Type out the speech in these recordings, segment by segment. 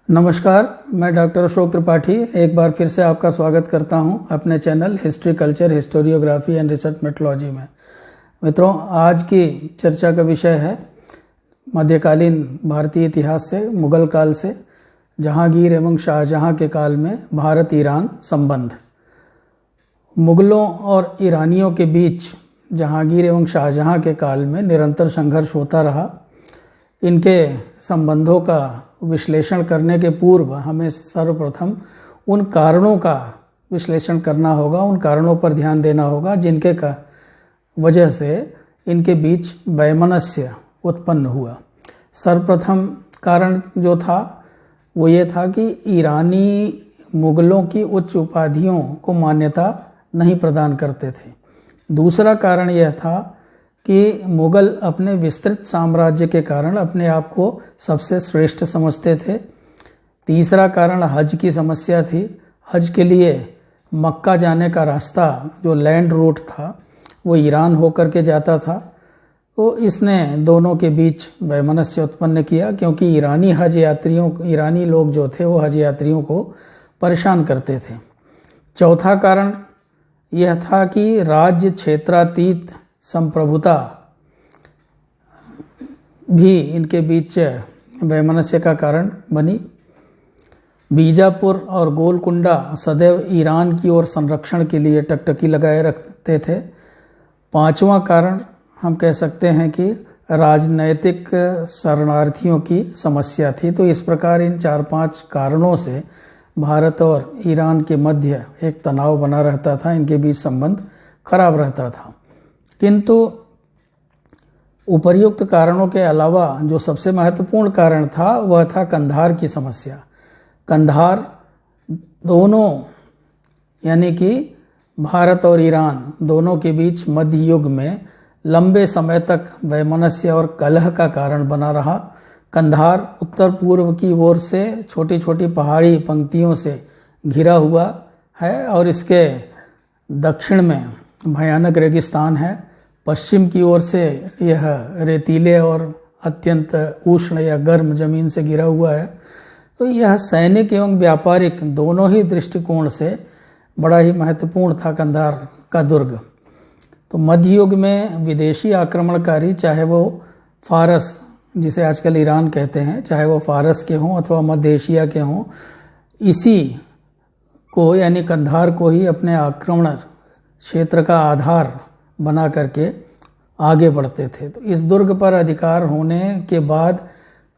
नमस्कार, मैं डॉक्टर अशोक त्रिपाठी एक बार फिर से आपका स्वागत करता हूं अपने channel history culture historiography and research methodology में। मित्रों, आज की चर्चा का विषय है मध्यकालीन भारतीय इतिहास से, मुगल काल से जहांगीर एवं शाहजहां के काल में भारत ईरान संबंध। मुगलों और ईरानियों के बीच जहांगीर एवं शाहजहां के काल में निरंतर संघर्ष होता रहा। इनके संबंधों का विश्लेषण करने के पूर्व हमें सर्वप्रथम उन कारणों का विश्लेषण करना होगा, उन कारणों पर ध्यान देना होगा जिनके का वजह से इनके बीच वैमनस्य उत्पन्न हुआ। सर्वप्रथम कारण जो था वो ये था कि ईरानी मुगलों की उच्च उपाधियों को मान्यता नहीं प्रदान करते थे। दूसरा कारण यह था कि मुगल अपने विस्तृत साम्राज्य के कारण अपने आप को सबसे श्रेष्ठ समझते थे। तीसरा कारण हज की समस्या थी। हज के लिए मक्का जाने का रास्ता जो लैंड रूट था वो ईरान होकर के जाता था, तो इसने दोनों के बीच वैमनस्य उत्पन्न किया, क्योंकि ईरानी लोग जो थे वो हज यात्रियों को परेशान करते थे। चौथा कारण यह था कि राज्य क्षेत्रातीत संप्रभुता भी इनके बीच वैमनस्य का कारण बनी। बीजापुर और गोलकुंडा सदैव ईरान की ओर संरक्षण के लिए टकटकी लगाए रखते थे। पांचवा कारण हम कह सकते हैं कि राजनैतिक शरणार्थियों की समस्या थी। तो इस प्रकार इन 4-5 कारणों से भारत और ईरान के मध्य एक तनाव बना रहता था, इनके बीच संबंध खराब रहता था। किंतु उपर्युक्त कारणों के अलावा जो सबसे महत्वपूर्ण कारण था वह था कंधार की समस्या। कंधार दोनों यानी कि भारत और ईरान दोनों के बीच मध्य युग में लंबे समय तक वैमनस्य और कलह का कारण बना रहा। कंधार उत्तर पूर्व की ओर से छोटी छोटी पहाड़ी पंक्तियों से घिरा हुआ है और इसके दक्षिण में भयानक रेगिस्तान है। पश्चिम की ओर से यह रेतीले और अत्यंत उष्ण या गर्म जमीन से घिरा हुआ है। तो यह सैनिक एवं व्यापारिक दोनों ही दृष्टिकोण से बड़ा ही महत्वपूर्ण था कंधार का दुर्ग। तो मध्य युग में विदेशी आक्रमणकारी, चाहे वो फारस जिसे आजकल ईरान कहते हैं, चाहे वो फारस के हों अथवा मध्य एशिया के हों, इसी को यानी कंधार को ही अपने आक्रमण क्षेत्र का आधार बना करके आगे बढ़ते थे। तो इस दुर्ग पर अधिकार होने के बाद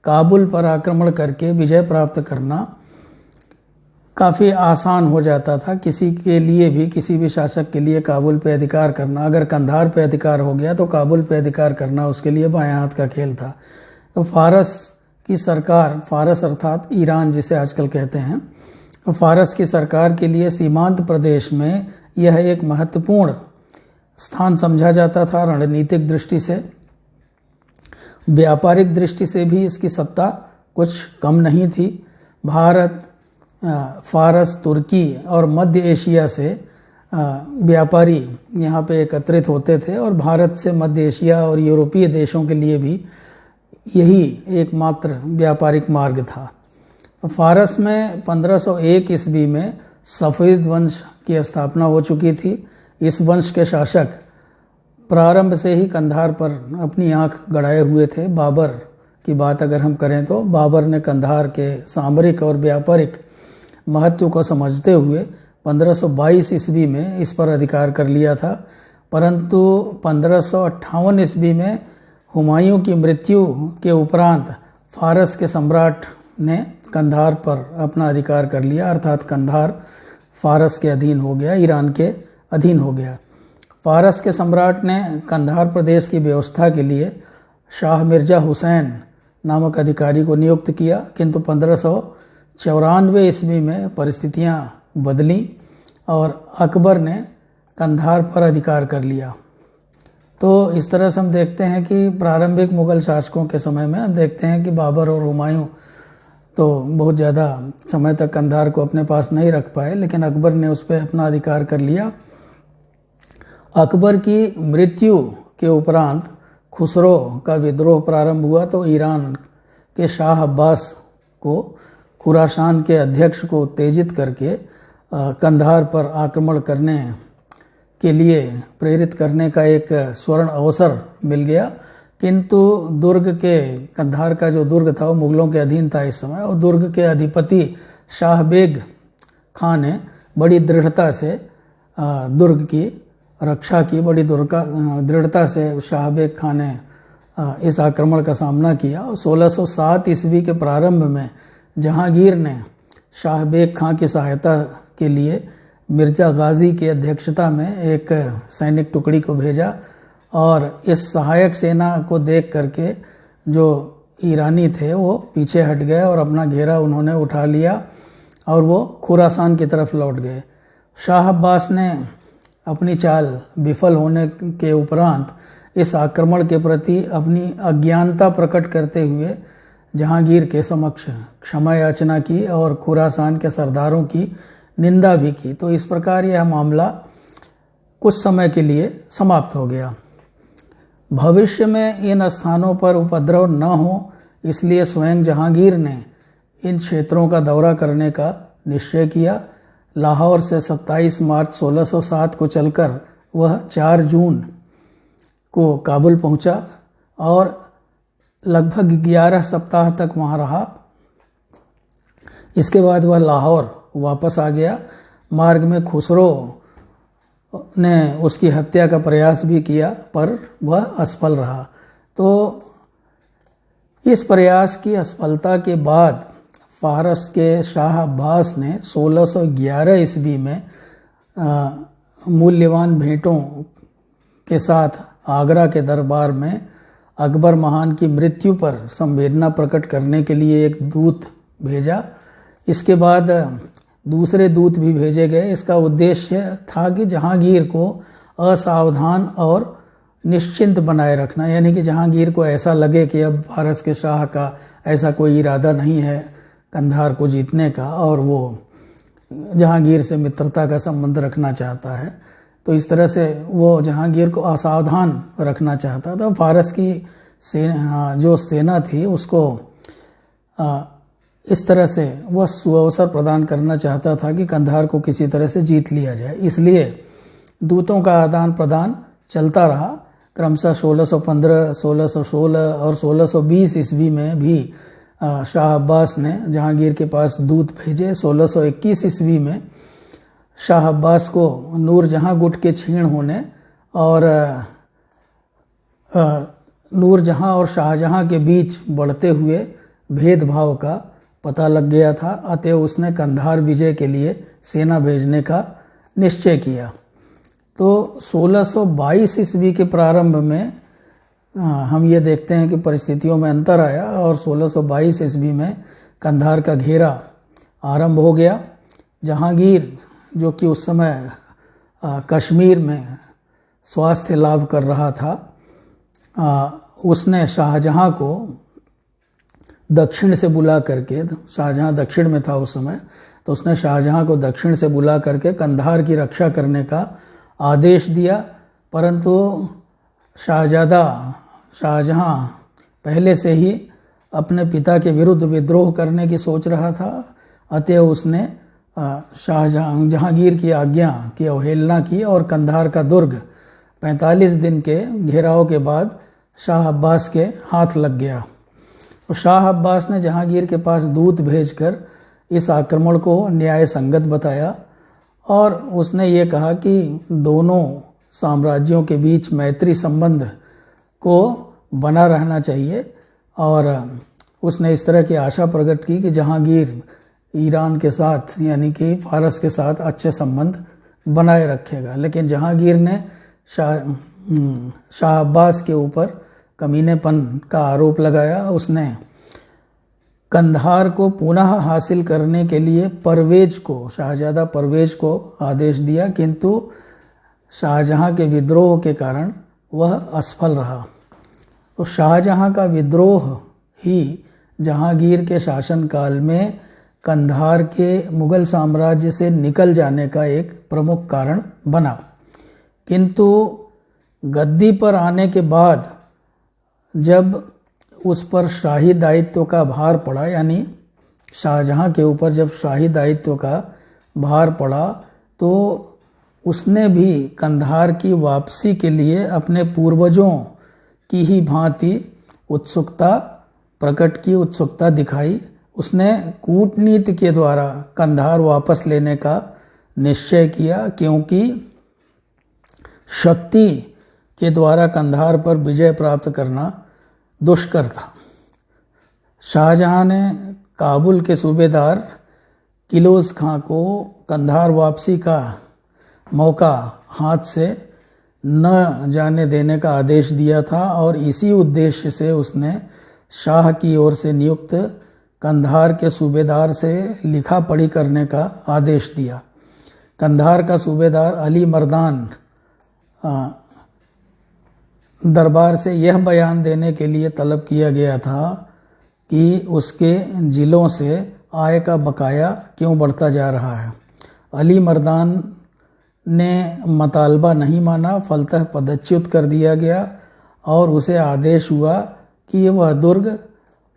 काबुल पर आक्रमण करके विजय प्राप्त करना काफ़ी आसान हो जाता था किसी के लिए भी, किसी भी शासक के लिए काबुल पे अधिकार करना। अगर कंधार पे अधिकार हो गया तो काबुल पे अधिकार करना उसके लिए बाएं हाथ का खेल था। तो फारस की सरकार, फारस अर्थात ईरान जिसे आजकल कहते हैं, तो फारस की सरकार के लिए सीमांत प्रदेश में यह एक महत्वपूर्ण स्थान समझा जाता था। रणनीतिक दृष्टि से, व्यापारिक दृष्टि से भी इसकी सत्ता कुछ कम नहीं थी। भारत, फारस, तुर्की और मध्य एशिया से व्यापारी यहाँ पे एकत्रित होते थे और भारत से मध्य एशिया और यूरोपीय देशों के लिए भी यही एकमात्र व्यापारिक मार्ग था। फारस में 1501 ईस्वी में सफ़ेद वंश की स्थापना हो चुकी थी। इस वंश के शासक प्रारंभ से ही कंधार पर अपनी आंख गड़ाए हुए थे। बाबर की बात अगर हम करें तो बाबर ने कंधार के सामरिक और व्यापारिक महत्व को समझते हुए 1522 ईस्वी में इस पर अधिकार कर लिया था। परंतु 1558 ईस्वी में हुमायूं की मृत्यु के उपरांत फारस के सम्राट ने कंधार पर अपना अधिकार कर लिया, अर्थात कंधार फारस के अधीन हो गया, ईरान के अधीन हो गया। फारस के सम्राट ने कंधार प्रदेश की व्यवस्था के लिए शाह मिर्जा हुसैन नामक अधिकारी को नियुक्त किया, किंतु 1594 ईस्वी में परिस्थितियां बदली और अकबर ने कंधार पर अधिकार कर लिया। तो इस तरह से हम देखते हैं कि प्रारंभिक मुगल शासकों के समय में हम देखते हैं कि बाबर और हुमायूं तो बहुत ज़्यादा समय तक कंधार को अपने पास नहीं रख पाए, लेकिन अकबर ने उस पर अपना अधिकार कर लिया। अकबर की मृत्यु के उपरांत खुसरो का विद्रोह प्रारंभ हुआ, तो ईरान के शाह अब्बास को खुरासान के अध्यक्ष को उत्तेजित करके कंधार पर आक्रमण करने के लिए प्रेरित करने का एक स्वर्ण अवसर मिल गया, किंतु दुर्ग के कंधार का जो दुर्ग था वो मुगलों के अधीन था इस समय, और दुर्ग के अधिपति शाहबेग खां ने बड़ी दृढ़ता से दुर्ग की रक्षा की। बड़ी दृढ़ता से शाहबेग खां ने इस आक्रमण का सामना किया। 1607 ईस्वी के प्रारंभ में जहांगीर ने शाहबेग खां की सहायता के लिए मिर्जा गाजी की अध्यक्षता में एक सैनिक टुकड़ी को भेजा, और इस सहायक सेना को देख करके जो ईरानी थे वो पीछे हट गए और अपना घेरा उन्होंने उठा लिया और वो खुरासान की तरफ लौट गए। शाह अब्बास ने अपनी चाल विफल होने के उपरांत इस आक्रमण के प्रति अपनी अज्ञानता प्रकट करते हुए जहांगीर के समक्ष क्षमा याचना की और खुरासान के सरदारों की निंदा भी की। तो इस प्रकार यह मामला कुछ समय के लिए समाप्त हो गया। भविष्य में इन स्थानों पर उपद्रव न हो, इसलिए स्वयं जहांगीर ने इन क्षेत्रों का दौरा करने का निश्चय किया। लाहौर से 27 मार्च 1607 को चलकर वह 4 जून को काबुल पहुंचा और लगभग 11 सप्ताह तक वहां रहा। इसके बाद वह लाहौर वापस आ गया। मार्ग में खुसरो ने उसकी हत्या का प्रयास भी किया, पर वह असफल रहा। तो इस प्रयास की असफलता के बाद फारस के शाह अब्बास ने 1611 ईस्वी में मूल्यवान भेंटों के साथ आगरा के दरबार में अकबर महान की मृत्यु पर संवेदना प्रकट करने के लिए एक दूत भेजा। इसके बाद दूसरे दूत भी भेजे गए। इसका उद्देश्य था कि जहांगीर को असावधान और निश्चिंत बनाए रखना, यानी कि जहांगीर को ऐसा लगे कि अब फारस के शाह का ऐसा कोई इरादा नहीं है कंधार को जीतने का और वो जहांगीर से मित्रता का संबंध रखना चाहता है। तो इस तरह से वो जहांगीर को असावधान रखना चाहता था। फारस की जो सेना थी उसको इस तरह से वह सुअवसर प्रदान करना चाहता था कि कंधार को किसी तरह से जीत लिया जाए। इसलिए दूतों का आदान प्रदान चलता रहा। क्रमशः 1615, 1616 और 1620 ईस्वी में भी शाह अब्बास ने जहांगीर के पास दूत भेजे। 1621 ईस्वी में शाह अब्बास को नूरजहां गुट के छीण होने और नूरजहां और शाहजहां के बीच बढ़ते हुए भेदभाव का पता लग गया था। अतः उसने कंधार विजय के लिए सेना भेजने का निश्चय किया। तो 1622 ईस्वी के प्रारंभ में हम ये देखते हैं कि परिस्थितियों में अंतर आया और 1622 ईस्वी में कंधार का घेरा आरंभ हो गया। जहांगीर जो कि उस समय कश्मीर में स्वास्थ्य लाभ कर रहा था, उसने शाहजहां को दक्षिण से बुला करके, शाहजहां दक्षिण में था उस समय, तो उसने शाहजहां को दक्षिण से बुला करके कंधार की रक्षा करने का आदेश दिया। परंतु शाहजहां पहले से ही अपने पिता के विरुद्ध विद्रोह करने की सोच रहा था। अतः उसने जहांगीर की आज्ञा की अवहेलना की और कंधार का दुर्ग 45 दिन के घेराव के बाद शाह अब्बास के हाथ लग गया। तो शाह अब्बास ने जहांगीर के पास दूत भेजकर इस आक्रमण को न्याय संगत बताया और उसने ये कहा कि दोनों साम्राज्यों के बीच मैत्री संबंध को बना रहना चाहिए और उसने इस तरह की आशा प्रकट की कि जहांगीर ईरान के साथ यानी कि फारस के साथ अच्छे संबंध बनाए रखेगा। लेकिन जहांगीर ने शाह अब्बास के ऊपर कमीनेपन का आरोप लगाया। उसने कंधार को पुनः हासिल करने के लिए शाहजादा परवेज को आदेश दिया, किंतु शाहजहां के विद्रोह के कारण वह असफल रहा। तो शाहजहां का विद्रोह ही जहांगीर के शासनकाल में कंधार के मुगल साम्राज्य से निकल जाने का एक प्रमुख कारण बना। किंतु गद्दी पर आने के बाद जब उस पर शाही दायित्व का भार पड़ा, यानी शाहजहां के ऊपर जब शाही दायित्व का भार पड़ा तो उसने भी कंधार की वापसी के लिए अपने पूर्वजों की ही भांति उत्सुकता दिखाई। उसने कूटनीति के द्वारा कंधार वापस लेने का निश्चय किया, क्योंकि शक्ति के द्वारा कंधार पर विजय प्राप्त करना दुष्कर था। शाहजहां ने काबुल के सूबेदार किलोज खां को कंधार वापसी का मौका हाथ से न जाने देने का आदेश दिया था और इसी उद्देश्य से उसने शाह की ओर से नियुक्त कंधार के सूबेदार से लिखा पढ़ी करने का आदेश दिया। कंधार का सूबेदार अली मर्दान दरबार से यह बयान देने के लिए तलब किया गया था कि उसके जिलों से आय का बकाया क्यों बढ़ता जा रहा है। अली मर्दान ने मतालबा नहीं माना, फलतः पदच्युत कर दिया गया और उसे आदेश हुआ कि वह दुर्ग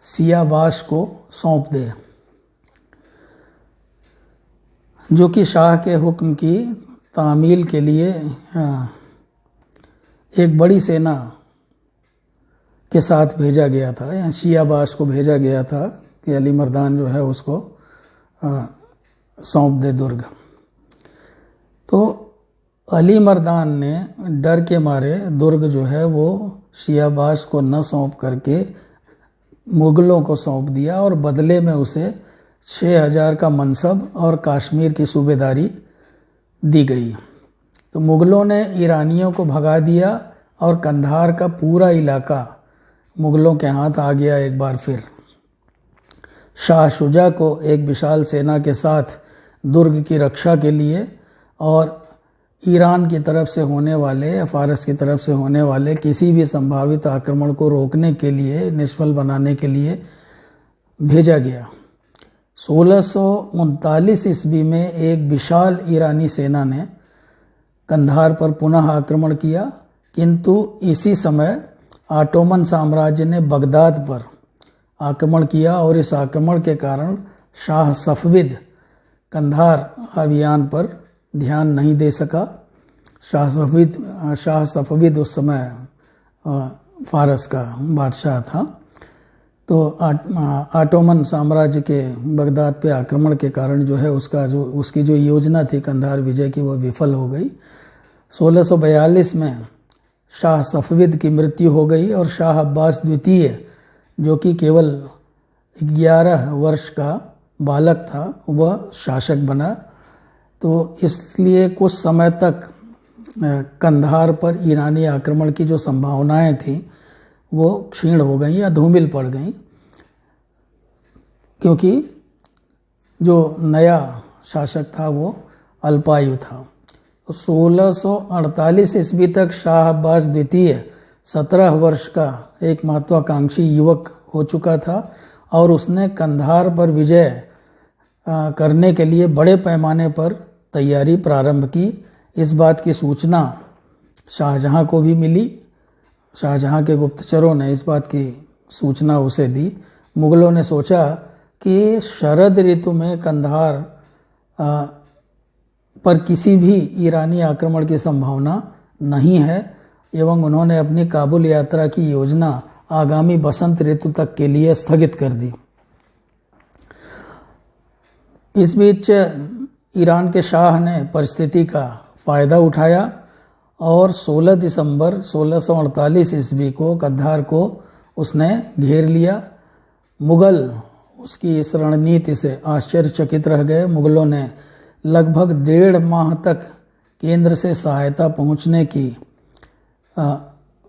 सियाबाश को सौंप दे, जो कि शाह के हुक्म की तामील के लिए एक बड़ी सेना के साथ भेजा गया था। यहाँ सियाबाश को भेजा गया था कि अली मर्दान जो है उसको सौंप दे दुर्ग। तो अली मर्दान ने डर के मारे दुर्ग जो है वो सियाबाश को न सौंप करके मुगलों को सौंप दिया और बदले में उसे 6000 का मनसब और कश्मीर की सूबेदारी दी गई। तो मुगलों ने ईरानियों को भगा दिया और कंधार का पूरा इलाका मुगलों के हाथ आ गया एक बार फिर। शाह शुजा को एक विशाल सेना के साथ दुर्ग की रक्षा के लिए और ईरान की तरफ से होने वाले या फारस की तरफ से होने वाले किसी भी संभावित आक्रमण को रोकने के लिए, निष्फल बनाने के लिए भेजा गया। 1639 ईस्वी में एक विशाल ईरानी सेना ने कंधार पर पुनः आक्रमण किया, किंतु इसी समय ऑटोमन साम्राज्य ने बगदाद पर आक्रमण किया और इस आक्रमण के कारण शाह सफविद कंधार अभियान पर ध्यान नहीं दे सका। शाह सफविद उस समय फारस का बादशाह था। तो ऑटोमन साम्राज्य के बगदाद पे आक्रमण के कारण जो है उसकी जो योजना थी कंधार विजय की वह विफल हो गई। 1642 में शाह सफविद की मृत्यु हो गई और शाह अब्बास द्वितीय, जो कि केवल 11 वर्ष का बालक था, वह शासक बना। तो इसलिए कुछ समय तक कंधार पर ईरानी आक्रमण की जो संभावनाएं थी वो क्षीण हो गई या धूमिल पड़ गई, क्योंकि जो नया शासक था वो अल्पायु था। तो 1648 ईस्वी तक शाह अब्बास द्वितीय 17 वर्ष का एक महत्वाकांक्षी युवक हो चुका था और उसने कंधार पर विजय करने के लिए बड़े पैमाने पर तैयारी प्रारंभ की। इस बात की सूचना शाहजहां को भी मिली। शाहजहां के गुप्तचरों ने इस बात की सूचना उसे दी। मुगलों ने सोचा कि शरद ऋतु में कंधार पर किसी भी ईरानी आक्रमण की संभावना नहीं है एवं उन्होंने अपनी काबुल यात्रा की योजना आगामी बसंत ऋतु तक के लिए स्थगित कर दी। इस बीच ईरान के शाह ने परिस्थिति का फायदा उठाया और 16 दिसंबर 1648 ईस्वी को कंधार को उसने घेर लिया। मुगल उसकी इस रणनीति से आश्चर्यचकित रह गए। मुगलों ने लगभग 1.5 माह तक केंद्र से सहायता पहुंचने की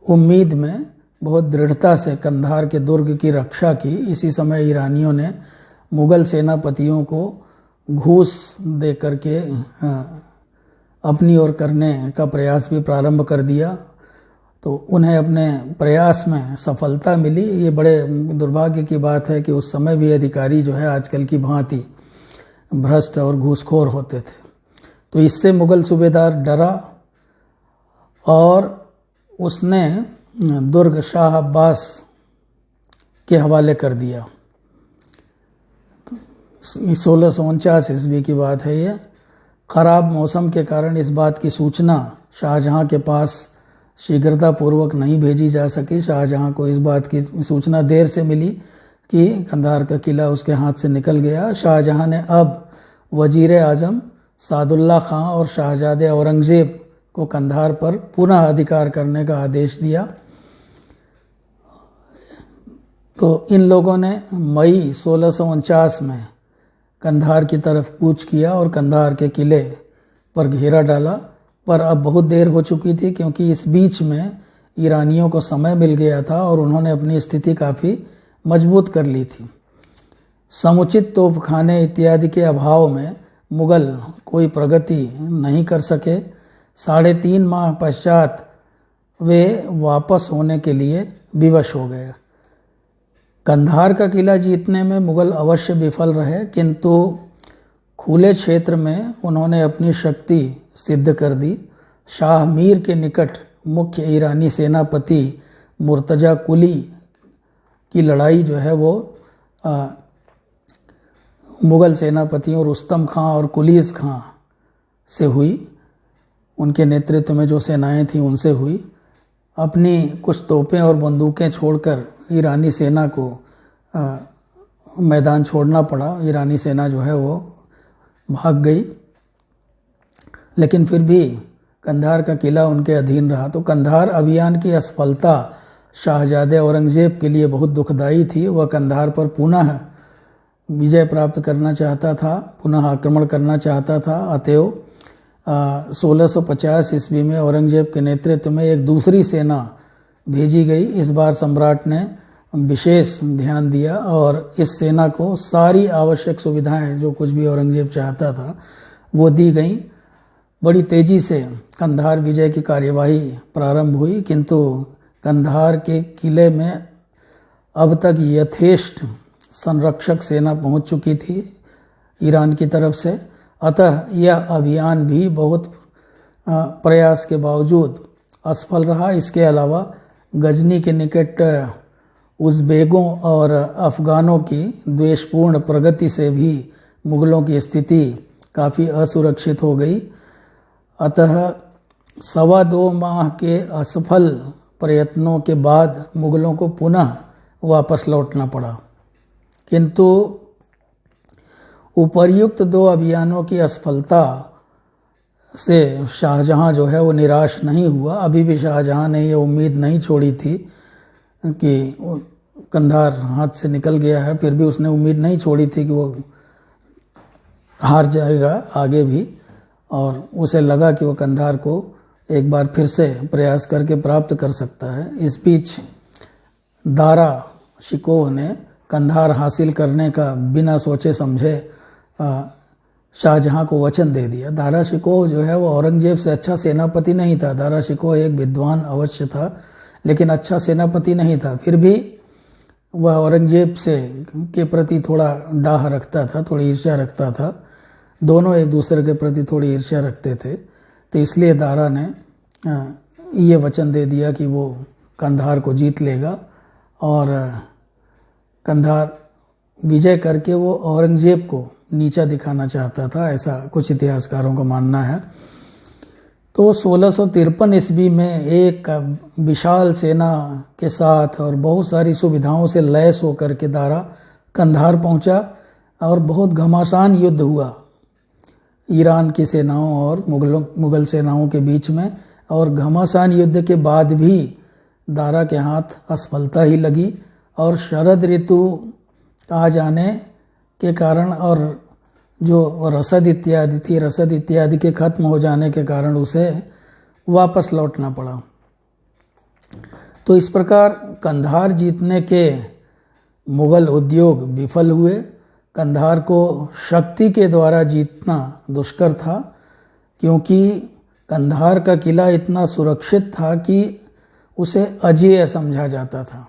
उम्मीद में बहुत दृढ़ता से कंधार के दुर्ग की रक्षा की। इसी समय ईरानियों ने मुगल सेनापतियों को घूस दे करके अपनी ओर करने का प्रयास भी प्रारंभ कर दिया। तो उन्हें अपने प्रयास में सफलता मिली। ये बड़े दुर्भाग्य की बात है कि उस समय भी अधिकारी जो है आजकल की भांति भ्रष्ट और घूसखोर होते थे। तो इससे मुगल सूबेदार डरा और उसने दुर्ग शाह अब्बास के हवाले कर दिया। 1649 ईस्वी की बात है ये। खराब मौसम के कारण इस बात की सूचना शाहजहां के पास शीघ्रतापूर्वक नहीं भेजी जा सकी। शाहजहां को इस बात की सूचना देर से मिली कि कंधार का किला उसके हाथ से निकल गया। शाहजहां ने अब वजीर आजम सादुल्ला खां और शाहजादे औरंगजेब को कंधार पर पुनः अधिकार करने का आदेश दिया। तो इन लोगों ने मई 1649 में कंधार की तरफ कूच किया और कंधार के किले पर घेरा डाला, पर अब बहुत देर हो चुकी थी, क्योंकि इस बीच में ईरानियों को समय मिल गया था और उन्होंने अपनी स्थिति काफ़ी मजबूत कर ली थी। समुचित तोपखाने इत्यादि के अभाव में मुगल कोई प्रगति नहीं कर सके। 3.5 माह पश्चात वे वापस होने के लिए विवश हो गए। कंधार का किला जीतने में मुगल अवश्य विफल रहे, किंतु खुले क्षेत्र में उन्होंने अपनी शक्ति सिद्ध कर दी। शाह मीर के निकट मुख्य ईरानी सेनापति मुर्तजा कुली की लड़ाई जो है वो मुगल सेनापतियों रुस्तम खां और कुलीस खां से हुई। उनके नेतृत्व में जो सेनाएं थीं उनसे हुई। अपनी कुछ तोपें और बंदूकें छोड़कर ईरानी सेना को मैदान छोड़ना पड़ा। ईरानी सेना जो है वो भाग गई, लेकिन फिर भी कंधार का किला उनके अधीन रहा। तो कंधार अभियान की असफलता शाहजादे औरंगजेब के लिए बहुत दुखदायी थी। वह कंधार पर पुनः विजय प्राप्त करना चाहता था, पुनः आक्रमण करना चाहता था। अतएव 1650 ईस्वी में औरंगजेब के नेतृत्व में एक दूसरी सेना भेजी गई। इस बार सम्राट ने विशेष ध्यान दिया और इस सेना को सारी आवश्यक सुविधाएं, जो कुछ भी औरंगजेब चाहता था, वो दी गई। बड़ी तेजी से कंधार विजय की कार्यवाही प्रारंभ हुई, किंतु कंधार के किले में अब तक यथेष्ट संरक्षक सेना पहुंच चुकी थी ईरान की तरफ से। अतः यह अभियान भी बहुत प्रयास के बावजूद असफल रहा। इसके अलावा गजनी के निकट उज़्बेकों और अफ़गानों की द्वेषपूर्ण प्रगति से भी मुग़लों की स्थिति काफ़ी असुरक्षित हो गई। अतः 2.25 माह के असफल प्रयत्नों के बाद मुग़लों को पुनः वापस लौटना पड़ा। किंतु उपर्युक्त 2 अभियानों की असफलता से शाहजहां जो है वो निराश नहीं हुआ। अभी भी शाहजहां ने ये उम्मीद नहीं छोड़ी थी कि कंधार हाथ से निकल गया है, फिर भी उसने उम्मीद नहीं छोड़ी थी कि वो हार जाएगा आगे भी, और उसे लगा कि वो कंधार को एक बार फिर से प्रयास करके प्राप्त कर सकता है। इस बीच दारा शिकोह ने कंधार हासिल करने का बिना सोचे समझे शाहजहां को वचन दे दिया। दारा शिकोह जो है वो औरंगजेब से अच्छा सेनापति नहीं था। दारा शिकोह एक विद्वान अवश्य था, लेकिन अच्छा सेनापति नहीं था। फिर भी वह औरंगजेब से के प्रति थोड़ा डाह रखता था, थोड़ी ईर्ष्या रखता था। दोनों एक दूसरे के प्रति थोड़ी ईर्ष्या रखते थे। तो इसलिए दारा ने ये वचन दे दिया कि वो कंधार को जीत लेगा और कंधार विजय करके वो औरंगजेब को नीचा दिखाना चाहता था, ऐसा कुछ इतिहासकारों का मानना है। तो 1653 ईस्वी में एक विशाल सेना के साथ और बहुत सारी सुविधाओं से लैस होकर के दारा कंधार पहुंचा और बहुत घमासान युद्ध हुआ ईरान की सेनाओं और मुगल सेनाओं के बीच में। और घमासान युद्ध के बाद भी दारा के हाथ असफलता ही लगी और शरद ऋतु आ जाने के कारण और जो रसद इत्यादि थी, रसद इत्यादि के खत्म हो जाने के कारण उसे वापस लौटना पड़ा। तो इस प्रकार कंधार जीतने के मुगल उद्योग विफल हुए। कंधार को शक्ति के द्वारा जीतना दुष्कर था, क्योंकि कंधार का किला इतना सुरक्षित था कि उसे अजेय समझा जाता था।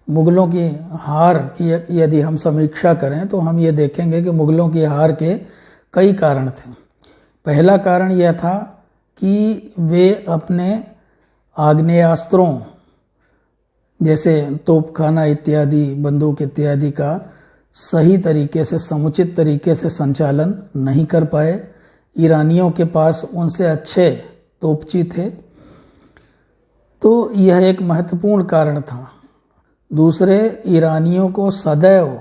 मुगलों की हार की यदि हम समीक्षा करें तो हम ये देखेंगे कि मुगलों की हार के कई कारण थे। पहला कारण यह था कि वे अपने आग्नेयास्त्रों जैसे तोपखाना इत्यादि, बंदूक इत्यादि का सही तरीके से, समुचित तरीके से संचालन नहीं कर पाए। ईरानियों के पास उनसे अच्छे तोपची थे, तो यह एक महत्वपूर्ण कारण था। दूसरे, ईरानियों को सदैव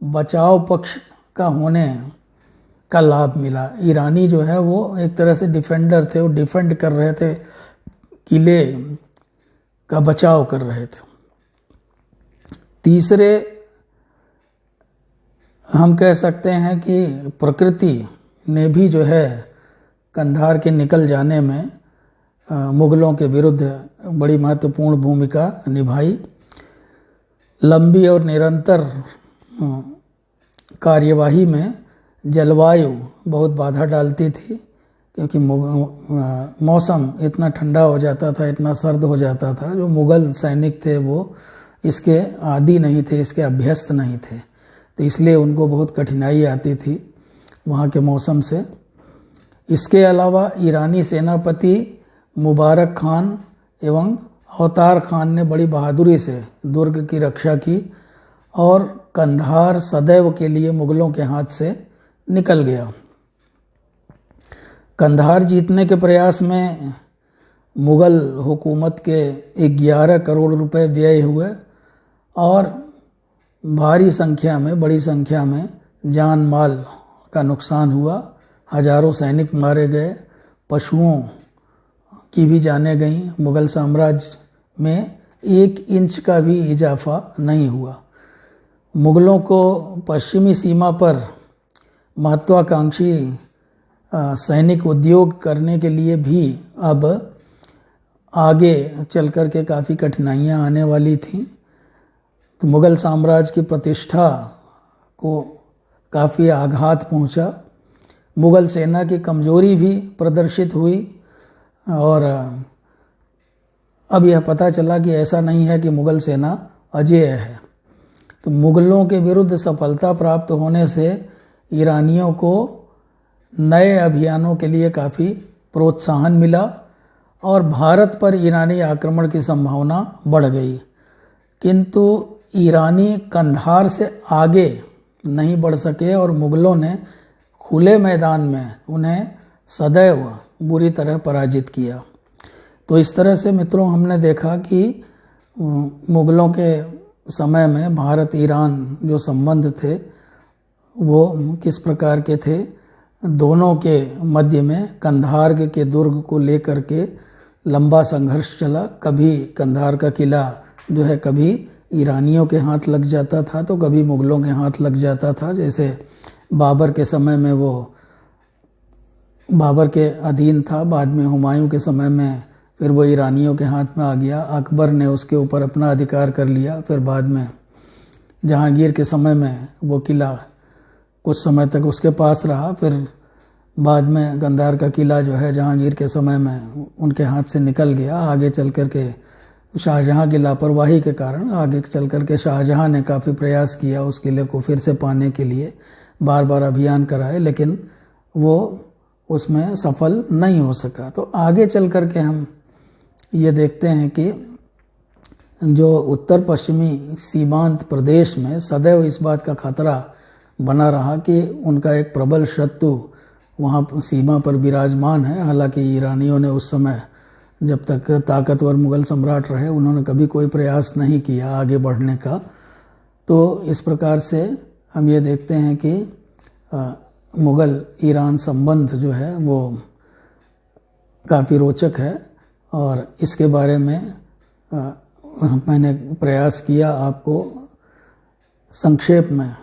बचाव पक्ष का होने का लाभ मिला। ईरानी जो है वो एक तरह से डिफेंडर थे, वो डिफेंड कर रहे थे, किले का बचाव कर रहे थे। तीसरे, हम कह सकते हैं कि प्रकृति ने भी जो है कंधार के निकल जाने में मुगलों के विरुद्ध बड़ी महत्वपूर्ण भूमिका निभाई। लंबी और निरंतर कार्यवाही में जलवायु बहुत बाधा डालती थी, क्योंकि मौसम इतना ठंडा हो जाता था, इतना सर्द हो जाता था। जो मुगल सैनिक थे वो इसके आदी नहीं थे, इसके अभ्यस्त नहीं थे, तो इसलिए उनको बहुत कठिनाई आती थी वहाँ के मौसम से। इसके अलावा ईरानी सेनापति मुबारक खान एवं अवतार खान ने बड़ी बहादुरी से दुर्ग की रक्षा की और कंधार सदैव के लिए मुगलों के हाथ से निकल गया। कंधार जीतने के प्रयास में मुगल हुकूमत के 11 करोड़ रुपए व्यय हुए और भारी संख्या में, बड़ी संख्या में जान माल का नुकसान हुआ। हजारों सैनिक मारे गए, पशुओं की भी जानें गईं। मुगल साम्राज्य में 1 इंच का भी इजाफा नहीं हुआ। मुगलों को पश्चिमी सीमा पर महत्वाकांक्षी सैनिक उद्योग करने के लिए भी अब आगे चल कर के काफ़ी कठिनाइयाँ आने वाली थीं। तो मुगल साम्राज्य की प्रतिष्ठा को काफ़ी आघात पहुंचा। मुगल सेना की कमजोरी भी प्रदर्शित हुई और अब यह पता चला कि ऐसा नहीं है कि मुगल सेना अजेय है। तो मुगलों के विरुद्ध सफलता प्राप्त होने से ईरानियों को नए अभियानों के लिए काफ़ी प्रोत्साहन मिला और भारत पर ईरानी आक्रमण की संभावना बढ़ गई। किंतु ईरानी कंधार से आगे नहीं बढ़ सके और मुगलों ने खुले मैदान में उन्हें सदैव बुरी तरह पराजित किया। तो इस तरह से मित्रों हमने देखा कि मुगलों के समय में भारत ईरान जो संबंध थे वो किस प्रकार के थे। दोनों के मध्य में कंधार के दुर्ग को लेकर के लंबा संघर्ष चला। कभी कंधार का किला जो है कभी ईरानियों के हाथ लग जाता था तो कभी मुगलों के हाथ लग जाता था। जैसे बाबर के समय में वो बाबर के अधीन था, बाद में हुमायूं के समय में फिर वो ईरानियों के हाथ में आ गया। अकबर ने उसके ऊपर अपना अधिकार कर लिया। फिर बाद में जहांगीर के समय में वो किला कुछ समय तक उसके पास रहा। फिर बाद में कंधार का किला जो है जहांगीर के समय में उनके हाथ से निकल गया। आगे चल कर के शाहजहां की लापरवाही के कारण आगे चल कर के शाहजहां ने काफ़ी प्रयास किया उस किले को फिर से पाने के लिए, बार बार अभियान कराए, लेकिन वो उसमें सफल नहीं हो सका। तो आगे चल कर के हम ये देखते हैं कि जो उत्तर पश्चिमी सीमांत प्रदेश में सदैव इस बात का खतरा बना रहा कि उनका एक प्रबल शत्रु वहाँ सीमा पर विराजमान है। हालांकि ईरानियों ने उस समय जब तक ताकतवर मुगल सम्राट रहे उन्होंने कभी कोई प्रयास नहीं किया आगे बढ़ने का। तो इस प्रकार से हम ये देखते हैं कि मुगल ईरान संबंध जो है वो काफ़ी रोचक है और इसके बारे में मैंने प्रयास किया आपको संक्षेप में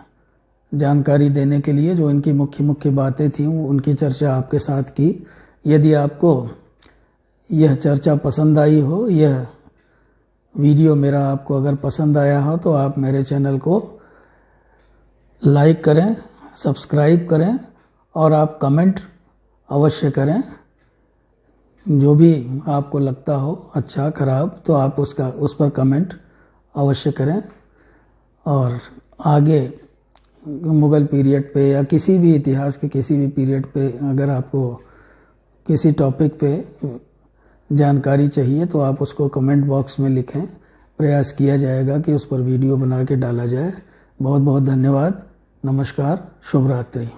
जानकारी देने के लिए। जो इनकी मुख्य मुख्य बातें थीं उनकी चर्चा आपके साथ की। यदि आपको यह चर्चा पसंद आई हो, यह वीडियो मेरा आपको अगर पसंद आया हो तो आप मेरे चैनल को लाइक करें, सब्सक्राइब करें और आप कमेंट अवश्य करें। जो भी आपको लगता हो अच्छा खराब तो आप उस पर कमेंट अवश्य करें। और आगे मुगल पीरियड पे या किसी भी इतिहास के किसी भी पीरियड पे अगर आपको किसी टॉपिक पे जानकारी चाहिए तो आप उसको कमेंट बॉक्स में लिखें। प्रयास किया जाएगा कि उस पर वीडियो बना के डाला जाए। बहुत बहुत धन्यवाद। नमस्कार, शुभ रात्रि।